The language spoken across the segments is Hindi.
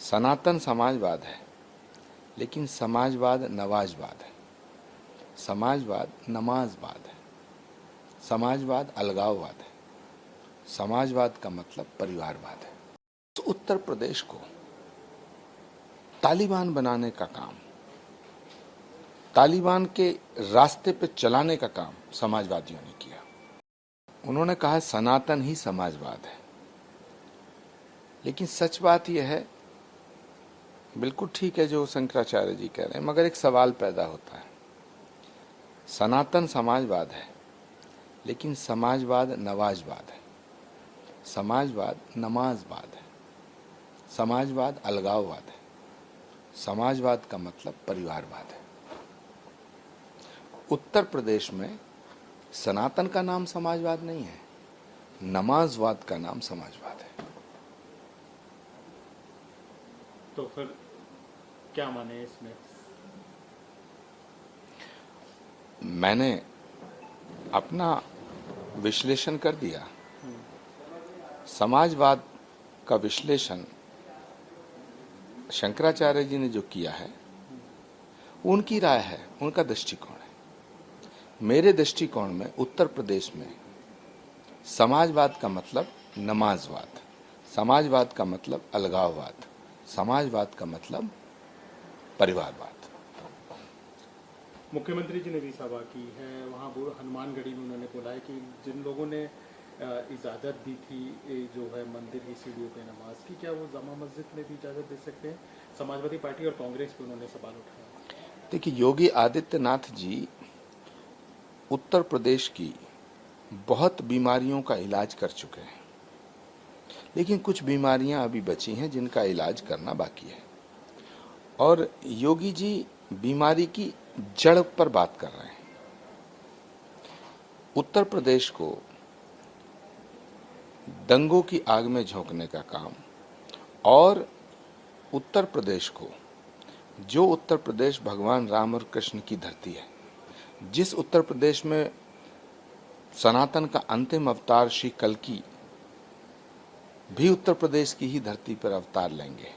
सनातन समाजवाद है, लेकिन समाजवाद नवाजवाद है। समाजवाद नमाजवाद है। समाजवाद अलगाववाद है। समाजवाद का मतलब परिवारवाद है। तो उत्तर प्रदेश को तालिबान बनाने का काम, तालिबान के रास्ते पे चलाने का काम समाजवादियों ने किया। उन्होंने कहा सनातन ही समाजवाद है, लेकिन सच बात यह है, बिल्कुल ठीक है जो शंकराचार्य जी कह रहे हैं, मगर एक सवाल पैदा होता है। सनातन समाजवाद है, लेकिन समाजवाद नवाजवाद है। समाजवाद नमाजवाद है। समाजवाद अलगाववाद है। समाजवाद का मतलब परिवारवाद है। उत्तर प्रदेश में सनातन का नाम समाजवाद नहीं है, नमाजवाद का नाम समाजवाद है। तो फिर क्या माने इसमें? मैंने अपना विश्लेषण कर दिया। समाजवाद का विश्लेषण शंकराचार्य जी ने जो किया है, उनकी राय है, उनका दृष्टिकोण है। मेरे दृष्टिकोण में उत्तर प्रदेश में समाजवाद का मतलब नमाजवाद, समाजवाद का मतलब अलगाववाद, समाजवाद का मतलब परिवारवाद। मुख्यमंत्री जी ने भी सभा की है, वहाँ हनुमानगढ़ी में उन्होंने बोला है कि जिन लोगों ने इजाज़त दी थी जो है मंदिर की सीढ़ियों पे नमाज की, क्या वो जामा मस्जिद में भी इजाज़त दे सकते हैं? समाजवादी पार्टी और कांग्रेस पे उन्होंने सवाल उठाया। देखिए, योगी आदित्यनाथ जी उत्तर प्रदेश की बहुत बीमारियों का इलाज कर चुके हैं, लेकिन कुछ बीमारियां अभी बची हैं जिनका इलाज करना बाकी है। और योगी जी बीमारी की जड़ पर बात कर रहे हैं। उत्तर प्रदेश को दंगों की आग में झोंकने का काम, और उत्तर प्रदेश को, जो उत्तर प्रदेश भगवान राम और कृष्ण की धरती है, जिस उत्तर प्रदेश में सनातन का अंतिम अवतार श्री कल्कि भी उत्तर प्रदेश की ही धरती पर अवतार लेंगे,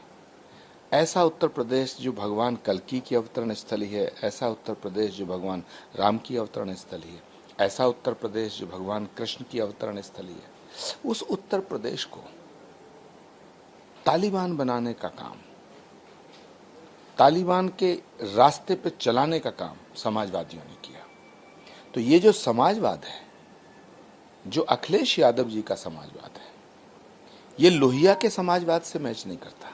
ऐसा उत्तर प्रदेश जो भगवान कल्कि की अवतरण स्थली है, ऐसा उत्तर प्रदेश जो भगवान राम की अवतरण स्थली है, ऐसा उत्तर प्रदेश जो भगवान कृष्ण की अवतरण स्थली है, उस उत्तर प्रदेश को तालिबान बनाने का काम, तालिबान के रास्ते पे चलाने का काम समाजवादियों ने किया। तो ये जो समाजवाद है, जो अखिलेश यादव जी का समाजवाद है, ये लोहिया के समाजवाद से मैच नहीं करता।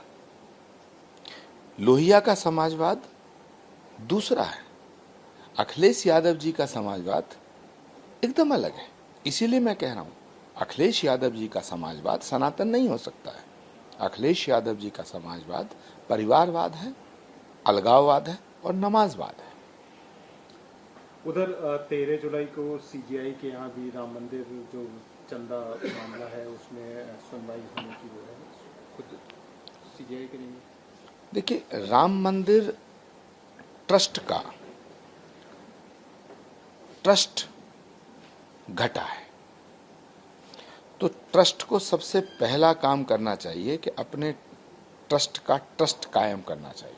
लोहिया का समाजवाद दूसरा है, अखिलेश यादव जी का समाजवाद एकदम अलग है। इसीलिए मैं कह रहा हूं, अखिलेश यादव जी का समाजवाद सनातन नहीं हो सकता है। अखिलेश यादव जी का समाजवाद परिवारवाद है, अलगाववाद है और नमाजवाद है। उधर 13 जुलाई को सीजीआई के यहाँ भी राम मंदिर जो चंदा मामला है उसमें सुनवाई होने की वो है, खुद सीजीआई करेंगे। देखिए, राम मंदिर ट्रस्ट का ट्रस्ट घटा है, तो ट्रस्ट को सबसे पहला काम करना चाहिए कि अपने ट्रस्ट का ट्रस्ट कायम करना चाहिए।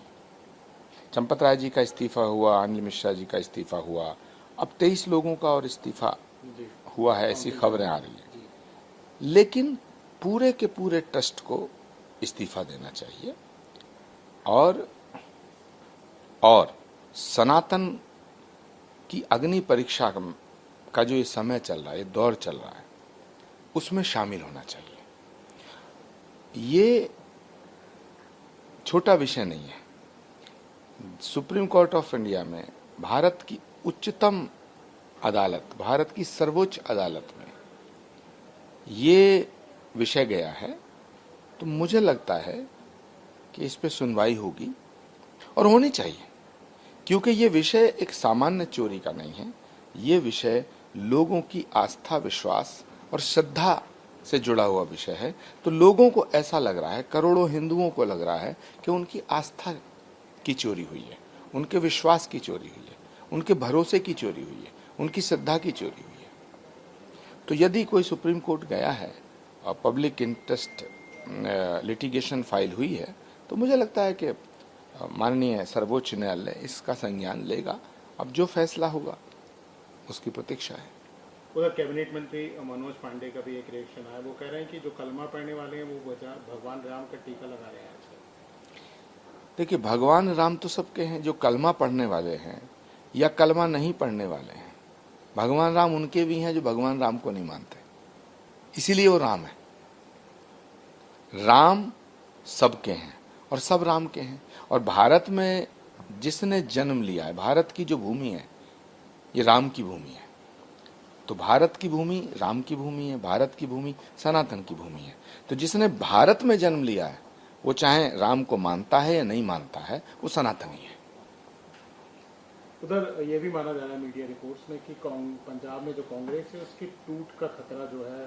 चंपत राय जी का इस्तीफा हुआ, अनिल मिश्रा जी का इस्तीफा हुआ, अब 23 लोगों का और इस्तीफा हुआ है, ऐसी खबरें आ रही हैं। लेकिन पूरे के पूरे ट्रस्ट को इस्तीफा देना चाहिए, और सनातन की अग्नि परीक्षा का जो ये समय चल रहा है, ये दौर चल रहा है, उसमें शामिल होना चाहिए। ये छोटा विषय नहीं है। सुप्रीम कोर्ट ऑफ इंडिया में, भारत की उच्चतम अदालत, भारत की सर्वोच्च अदालत में ये विषय गया है, तो मुझे लगता है कि इस पे सुनवाई होगी और होनी चाहिए, क्योंकि ये विषय एक सामान्य चोरी का नहीं है। ये विषय लोगों की आस्था, विश्वास और श्रद्धा से जुड़ा हुआ विषय है। तो लोगों को ऐसा लग रहा है, करोड़ों हिंदुओं को लग रहा है कि उनकी आस्था की चोरी हुई है, उनके विश्वास की चोरी हुई है, उनके भरोसे की चोरी हुई है, उनकी श्रद्धा की चोरी हुई है। तो यदि कोई सुप्रीम कोर्ट गया है और पब्लिक इंटरेस्ट लिटिगेशन फाइल हुई है, तो मुझे लगता है कि माननीय सर्वोच्च न्यायालय इसका संज्ञान लेगा। अब जो फैसला होगा उसकी प्रतीक्षा है। उधर कैबिनेट मंत्री मनोज पांडे का भी एक रिएक्शन आया, वो कह रहे हैं कि जो कलमा पढ़ने वाले हैं वो भगवान राम का टीका लगा रहे हैं आजकल। देखिए, भगवान राम तो सबके हैं, जो कलमा पढ़ने वाले हैं या कलमा नहीं पढ़ने वाले हैं। भगवान राम उनके भी हैं जो भगवान राम को नहीं मानते, इसीलिए वो राम है। राम सबके हैं और सब राम के हैं। और भारत में जिसने जन्म लिया है, भारत की जो भूमि है ये राम की भूमि है। तो भारत की भूमि राम की भूमि है, भारत की भूमि सनातन की भूमि है। तो जिसने भारत में जन्म लिया है वो चाहे राम को मानता है या नहीं मानता है, वो सनातनी है। उधर ये भी माना जा रहा है मीडिया रिपोर्ट्स में कि पंजाब में जो कांग्रेस है उसकी टूट का खतरा जो है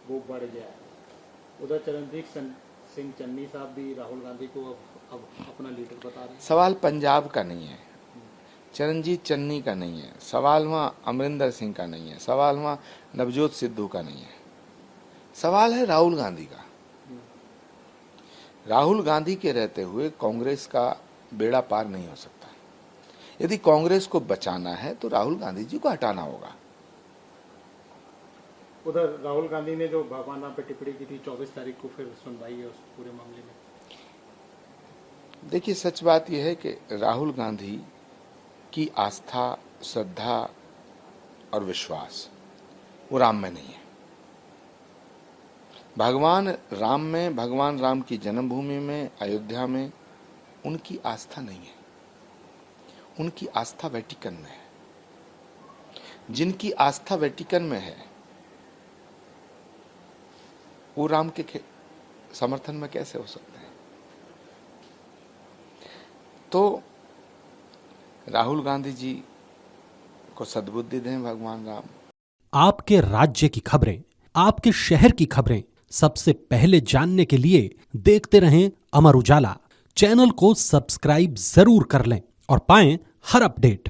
वो बढ़ गया है। उधर चरणजीत सिंह चन्नी साहब भी राहुल गांधी को अब अपना लीडर बता रहे हैं। सवाल पंजाब का नहीं है, चरणजीत चन्नी का नहीं है, सवाल वहाँ अमरिंदर सिंह का नहीं है, सवाल वहाँ नवजोत सिद्धू का नहीं है, सवाल है राहुल गांधी का। राहुल गांधी के रहते हुए कांग्रेस का बेड़ा पार नहीं हो सकता। यदि कांग्रेस को बचाना है तो राहुल गांधी जी को हटाना होगा। उधर राहुल गांधी ने जो भगवान राम पे टिप्पणी की थी 24 तारीख को फिर सुनवाई है उस पूरे मामले में। देखिए, सच बात यह है कि राहुल गांधी की आस्था, श्रद्धा और विश्वास वो राम में नहीं है। भगवान राम में, भगवान राम की जन्मभूमि में, अयोध्या में उनकी आस्था नहीं है। उनकी आस्था वेटिकन में है। जिनकी आस्था वेटिकन में है वो राम के समर्थन में कैसे हो सकते हैं? तो राहुल गांधी जी को सद्बुद्धि दें भगवान राम। आपके राज्य की खबरें, आपके शहर की खबरें सबसे पहले जानने के लिए देखते रहें अमर उजाला। चैनल को सब्सक्राइब जरूर कर लें और पाएं हर अपडेट।